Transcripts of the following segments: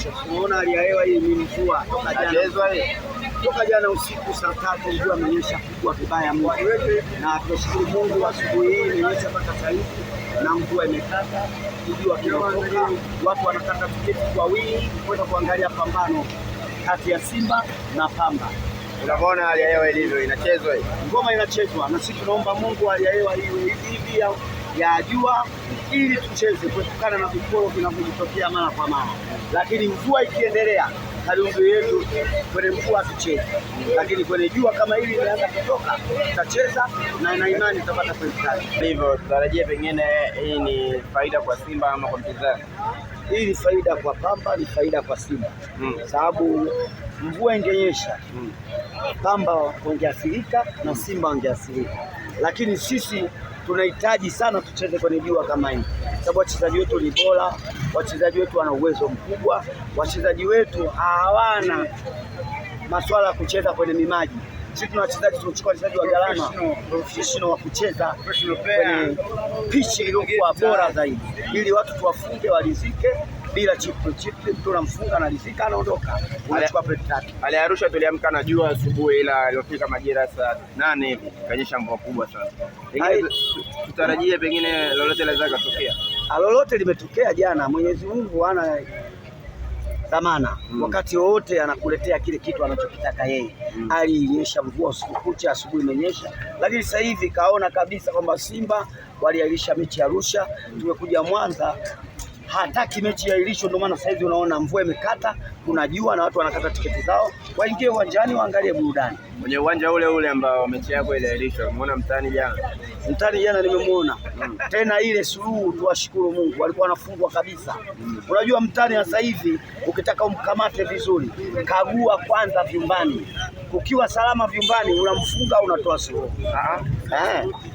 inanyesha. Tunaona hali ya hewa hii ni mvua toka jana usiku saa 3 mvua imenyesha kubwa vibaya mno, na tunashukuru Mungu asubuhi hii imenyesha mpaka sasa hivi na mvua imekata, jua kinatoka, watu wanakata tiketi kwa wingi kwenda kuangalia pambano kati ya Simba na Pamba. Unaona hali ya hewa ilivyo, inachezwa hii ngoma, inachezwa na sisi tunaomba Mungu hali ya hewa iwe hivi ya jua ili tucheze kuepukana na vikoro vinavyotokea mara kwa mara, lakini mvua ikiendelea hali yetu kwenye mvua tucheze, lakini kwenye jua kama hili inaanza kutoka tutacheza na ina imani tutapata pointi tatu. Hivyo tutarajie pengine hii ni faida kwa Simba ama kwa mpinzani? Hii ni faida kwa Pamba, ni faida kwa Simba. Sababu mvua ingenyesha Pamba wangeathirika na Simba wangeathirika, lakini sisi tunahitaji sana tucheze kwenye jua kama hili, sababu wachezaji wetu ni bora, wachezaji wetu wana uwezo mkubwa, wachezaji wetu hawana masuala ya kucheza kwenye mimaji. Sisi tuna wachezaji, tunachukua wachezaji wa gharama professional wa kucheza kwenye pitch iliyokuwa bora zaidi, ili watu tuwafunge walizike bila chip, tunamfunga na rizika anaondoka, unachukua plate tatu. Hali ya Arusha tuliamka na jua asubuhi, ila iliyofika majira saa 8 hivi kanyesha mvua kubwa sana. Tutarajie pengine lolote linaweza kutokea. Lolote limetokea jana, Mwenyezi Mungu ana dhamana wakati wote anakuletea kile kitu anachokitaka yeye. Alinyesha mvua usiku kucha, asubuhi imenyesha, lakini sasa hivi kaona kabisa kwamba Simba waliahirisha mechi ya Arusha, tumekuja Mwanza hataki mechi ya ilisho, ndio maana sasa hivi unaona mvua imekata, kuna jua na watu wanakata tiketi zao waingie uwanjani waangalie burudani. Kwenye uwanja ule ule ambao mechi yako ile ilisho, umeona mtani jana? Mtani jana nimemuona. Tena ile suluhu tuwashukuru Mungu, walikuwa wanafungwa kabisa. Unajua mtani sasa hivi ukitaka umkamate vizuri, kagua kwanza vyumbani. Ukiwa salama vyumbani unamfunga, unatoa suluhu.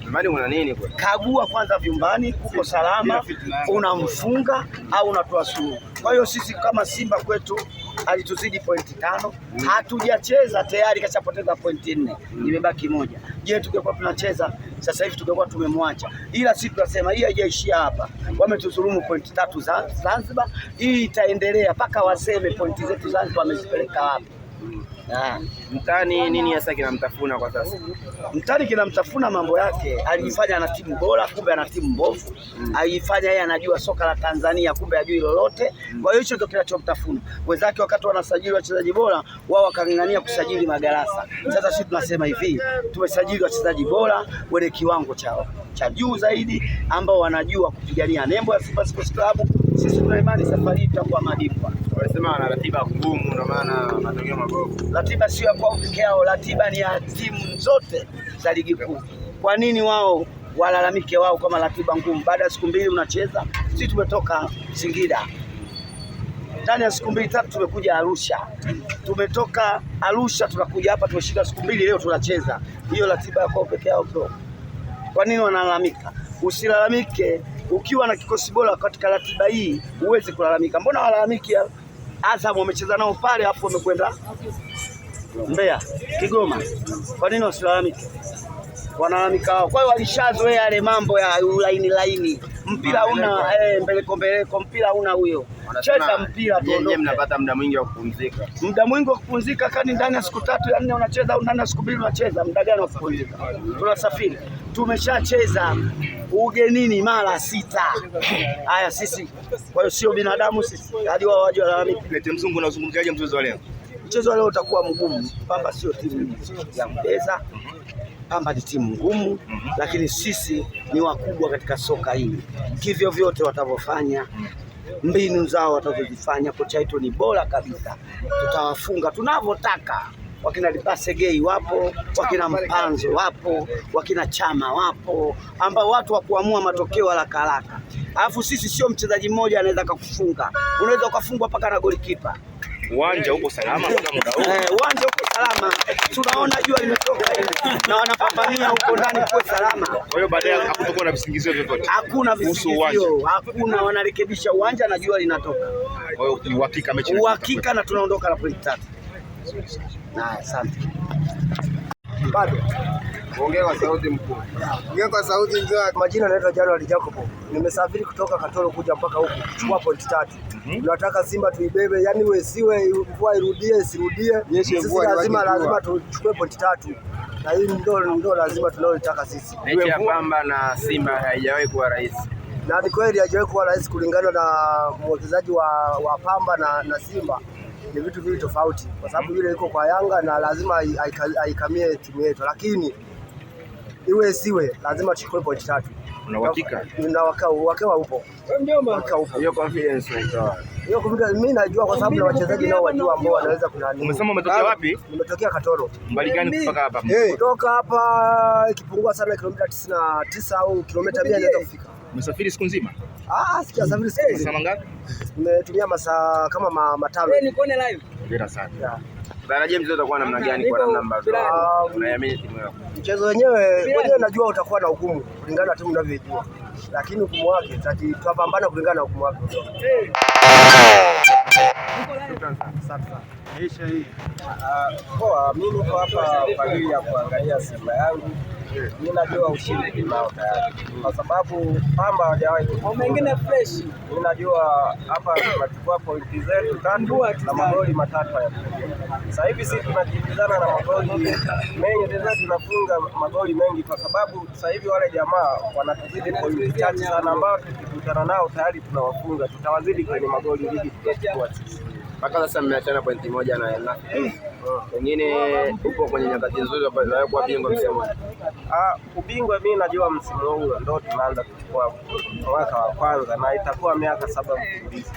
Vyumbani una nini kwa? Kagua kwanza vyumbani, kuko salama, unamfunga au unatoa suluhu. Kwa hiyo sisi kama Simba kwetu alituzidi pointi 5, hatujacheza tayari, kashapoteza pointi 4, imebaki moja. Je, tungekuwa tunacheza sasa hivi tungekuwa tumemwacha, ila sisi tunasema hii haijaishia hapa. Wametuzulumu pointi 3 za Zanzibar, hii itaendelea mpaka waseme pointi zetu Zanzibar wamezipeleka wapi. Mtani nini hasa kinamtafuna kwa sasa? Mtani kinamtafuna mambo yake, alijifanya ana timu bora kumbe ana timu mbovu. Alijifanya yeye anajua soka la Tanzania kumbe hajui lolote. Kwa hiyo hicho ndio kinachomtafuna. Wenzake wakati wanasajili wachezaji bora, wao wakang'ang'ania kusajili magarasa. Sasa sisi tunasema hivi, tumesajili wachezaji bora wenye kiwango cha juu zaidi, ambao wanajua kupigania nembo ya Simba Sports Club. Sisi tuna imani safari hii tutakuwa mabingwa. Wanasema wana ratiba ngumu, ndio maana matokeo mabovu. Ratiba sio kwa peke yao, ratiba ni ya timu zote za ligi kuu. Kwa nini wao walalamike wao kama ratiba ngumu? Baada ya siku 2 unacheza. Sisi tumetoka Singida, ndani ya siku 2 3 tumekuja Arusha, tumetoka Arusha tunakuja hapa, tumeshika siku 2 leo tunacheza. Hiyo ratiba ya kwa peke yao bro. Kwa nini wanalalamika? Usilalamike. Ukiwa na kikosi bora katika ratiba hii huwezi kulalamika. Mbona walalamiki? Azam wamecheza nao pale, hapo wamekwenda Mbeya, Kigoma. Kwa nini wasilalamike? Wanalalamika wao. Kwa hiyo walishazoea yale mambo ya laini. Mpira una mbeleko, mpira una huyo. Cheza mpira tu. Nyinyi mnapata muda mwingi wa kupumzika. Muda mwingi wa kupumzika kani ndani ya siku 3 ya 4 unacheza au ndani ya siku 2 unacheza? Muda gani wa kupumzika? Tunasafiri. Tumeshacheza ugenini mara 6. Haya sisi. Kwa hiyo sio binadamu sisi. Hadi wao waje walalamike. Lete Mzungu, na uzungumziaje mchezo wa leo? Mchezo wa leo utakuwa mgumu. Pamba sio timu ya mpesa. Pamba ni timu ngumu, lakini sisi ni wakubwa katika soka hili. Kivyo vyote watavyofanya, mbinu zao watazozifanya, kocha wetu ni bora kabisa. Tutawafunga tunavyotaka. Wakina Libasegei wapo, wakina Mpanzo wapo, wakina Chama wapo, ambao watu wa kuamua matokeo haraka haraka. Alafu sisi sio mchezaji mmoja anaweza kukufunga. Unaweza ukafungwa mpaka na golikipa. Uwanja uko salama kwa muda huu. Uwanja uko salama. Tunaona jua limetoka na wanapambania huko ndani kwa salama. Kwa hiyo baadaye hakutakuwa na visingizio vyovyote. Hakuna visingizio, hakuna, wanarekebisha uwanja na jua linatoka. Kwa hiyo ni uhakika mechi. Uhakika, na tunaondoka na pointi 3. Asante. Bado Ongea kwa sauti mkuu. Ongea kwa sauti mzee. Majina naitwa January Jacobo. Nimesafiri kutoka Katoro kuja mpaka huku kuchukua pointi 3. Tunataka Simba tuibebe, yani wewe siwe mvua irudie isirudie. Sisi lazima tuchukue pointi 3. Na hii ndio lazima tunalotaka sisi. Mechi ya Pamba na Simba haijawahi kuwa rahisi. Na ni kweli haijawahi kuwa rahisi kulingana na mwekezaji wa Pamba na Simba. Ni vitu viwili tofauti kwa sababu yule yuko kwa Yanga na lazima aikamie timu yetu, lakini iwe siwe lazima tuchukue pointi 3. Una uhakika? Na wakewa upo. Hiyo confidence unaitoa. Hiyo confidence mimi najua kwa sababu na wachezaji nao wajua ambao wanaweza kunani. Umesema umetokea wapi? Nimetokea Katoro. Mbali gani kutoka hapa? Kutoka hapa ikipungua sana kilomita 99 au kilomita 100 naweza kufika. Umesafiri siku nzima? Sijasafiri siku nzima. Saa ngapi? Nimetumia masaa kama 5. Nikuone live. Hongera sana. Tarajia mchezo utakuwa namna gani kwa namna ambavyo unaiamini timu yako? Mchezo wenyewe najua utakuwa na hukumu kulingana na timu inavyojua. Lakini hukumu wake tutapambana kulingana na hukumu wake. Poa, mimi niko hapa kwa ajili ya kuangalia Simba yangu. Mimi najua ushindi tunao tayari. Kwa sababu Pamba hawajawahi mengine fresh. Mimi najua hapa tunachukua pointi zetu 3 na magoli 3 ya kufunga. Sasa hivi sisi tunakimbizana na magoli mengi, tunafunga magoli mengi kwa sababu sasa hivi wale jamaa wanatuzidi pointi chache sana, ambao tukikutana nao tayari tunawafunga. Tutawazidi kwenye magoli ligi tutachukua sisi. Mpaka sasa mmeachana pointi 1 na Yanga. Pengine upo kwenye nyakati nzuri za kuwa bingwa msimu. Ubingwa mimi najua msimu huu ndio tunaanza kuchukua mwaka wa kwanza na itakuwa miaka 7 mfululizo.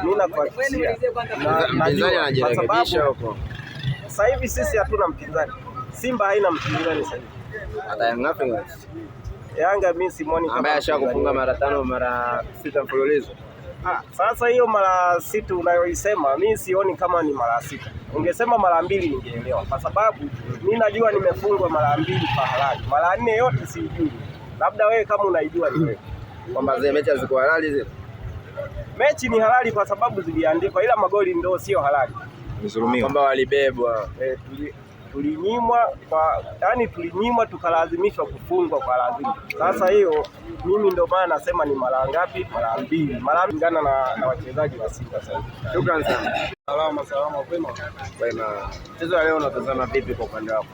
Mimi nakuhakikishia. Mpinzani anajirekebisha huko. Sasa hivi sisi hatuna mpinzani. Simba haina mpinzani sasa hivi. Hata Yanga Yanga mimi simuoni kama ambaye ashakufunga mara 5 mara 6 mfululizo. Sasa hiyo mara 6 unayoisema mimi sioni kama ni mara 6. Ungesema mara 2 ningeelewa, kwa sababu mimi najua nimefungwa mara 2 kwa halali. Mara 4 yote sijui. Labda wewe kama unaijua ni wewe. Kwamba zile mechi ziko halali zile. Mechi ni halali kwa sababu ziliandikwa, ila magoli ndio sio halali. Mzulumiwa. Kwamba walibebwa. Tulinyimwa tukalazimishwa kufungwa kwa lazima. Sasa hiyo mimi ndio maana nasema ni mara ngapi? Mara 2. Mara kulingana na wachezaji wa Simba sasa. Shukrani sana. Salama kwema. Mchezo wa leo unatazama vipi kwa upande wako?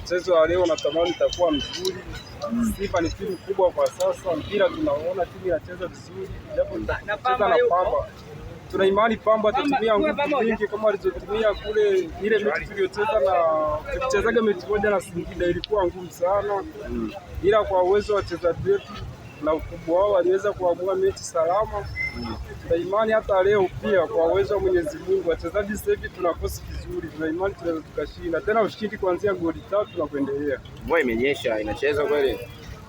Mchezo wa leo natamani itakuwa mzuri. Simba ni timu kubwa kwa sasa, mpira tunaona timu inacheza vizuri, japo tunacheza na Pamba. Tuna imani Pamba atatumia nguvu nyingi kama walizotumia kule ile mechi tuliyocheza na tulichezaga mechi moja na Singida, ilikuwa ngumu sana. Ila kwa uwezo wa wachezaji wetu na ukubwa wao waliweza kuamua mechi salama. Tuna imani hata leo pia kwa uwezo wa Mwenyezi Mungu wachezaji sasa hivi tunakosi vizuri. Tuna imani tunaweza tukashinda. Tena ushindi kuanzia goli 3 na kuendelea. Mvua imenyesha, inacheza kweli?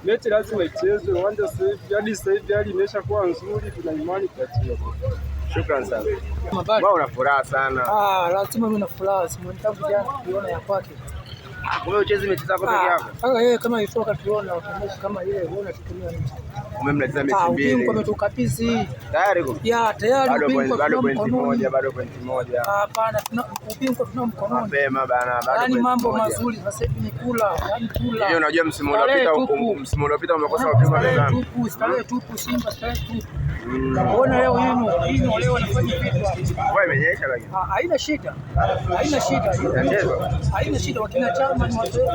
Mechi lazima ichezwe. Uwanja sasa hivi hali imeshakuwa nzuri, tuna imani tutacheza. Shukrani sana. Wao una furaha sana. Lazima mimi na furaha, simu tangu jana kuona ya kwake. Kumbe uchezi mechi zako peke yako? Sasa yeye kama isoka tuona mechi kama ile unaona tutumia mechi. Umemletea mechi mbili. Ubingwa umetukabidhi. Tayari kwa? Tayari ubingwa bado pointi moja. Hapana, ubingwa tunao mkononi. Mapema bana, bado. Yaani mambo mazuri sasa hivi ni kula, kula. Hiyo unajua msimu uliopita umekosa ubingwa mezani. Starehe tupu Simba, starehe tupu. Unaona leo hino leo anafanya vitu. Wewe imenyesha lakini. Haina shida. Haina shida wakina chama ni wazee.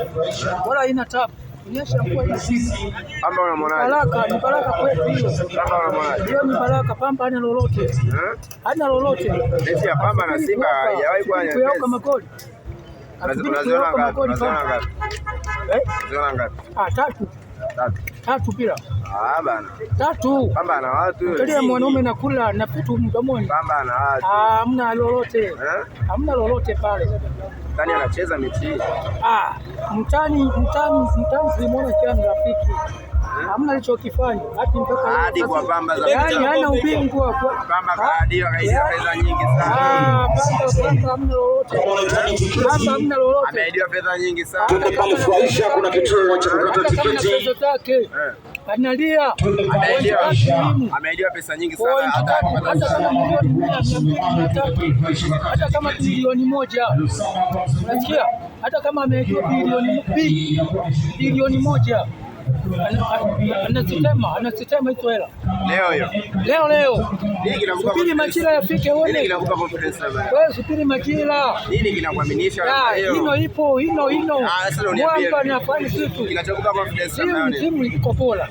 Wala haina tabu. Kunyesha mvua hizi. Pamba unamwonaje? Ni baraka kwetu hiyo. Pamba unamwonaje? Hiyo ni baraka. Pamba hana lolote. Hana lolote. Mechi ya Pamba na Simba haijawahi kuwa nyepesi. Kuoka magoli. Unaziona ngapi? Unaziona ngapi? 3 pila. Bana. 3. Pamba na watu. Kile mwanaume nakula na vitu mdomoni. Pamba na watu. Hamna lolote. Hamna lolote pale. Mtani anacheza mechi hii. Mtani tulimwona kiasi rafiki. Hamna alichokifanya hadi kwa Pamba za yaani hana ubingwa kwa Pamba kaadiwa kaisa fedha nyingi sana. Pamba hamna lolote. Pamba hamna lolote. Ameidiwa fedha nyingi sana. Tunapofurahisha kuna kituo cha kukata tiketi. analia. Ameahidiwa pesa nyingi sana, hata kama milioni 100, hata kama bilioni 1, unasikia? Hata kama ameahidiwa bilioni 1, anasitema hizo hela leo. Subiri majira yafike uone. Nini kinakupa confidence bwana? Wewe subiri majira. Nini kinakuaminisha leo? Mwamba anafanya kitu. Kinachokupa confidence nani? Timu iko bora.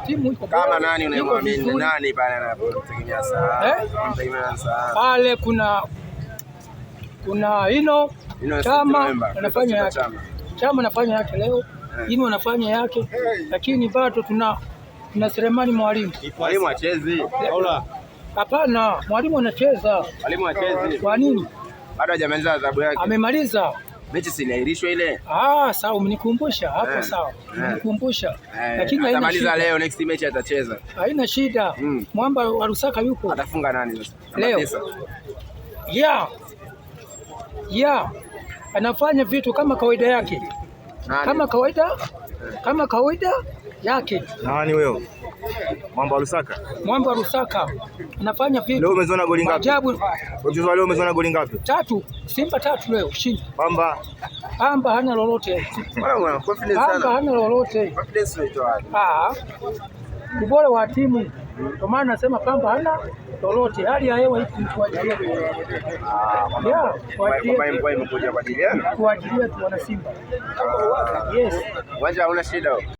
Timu iko bora. Kama nani unayemwamini? Nani pale anapotegemea sana? Mtegemea sana. Pale kuna Chama anafanya yake. Chama anafanya yake leo. Ino anafanya yake, lakini bado tuna Selemani Mwalimu. Mwalimu achezi. Hapana, Mwalimu anacheza. Mwalimu achezi. Kwa nini? Bado hajamaliza adhabu yake. Amemaliza. Mechi si iliahirishwa ile? Sawa, umenikumbusha hapo sawa. Umenikumbusha. Lakini atamaliza leo, next match atacheza. Haina shida. Mwamba wa Lusaka yupo. Atafunga nani sasa? Leo. Anafanya vitu kama kawaida yake. Kama kawaida yake. Nani wewe? Mwamba wa Lusaka. Mwamba wa Lusaka anafanya vitu. Leo umeziona goli ngapi? Ajabu. Leo umeziona goli ngapi? 3. Simba 3 leo ushindi. Pamba hana lolote. Bwana, confidence sana. Pamba hana lolote. Confidence itoa wapi? Ubora wa timu. Kwa maana nasema Pamba hana lolote. Hali ya hewa hii tuajilie. Kwa imekuja kwa ajili yenu. Tuajilie tu wana Simba. Yes. Wacha una shida.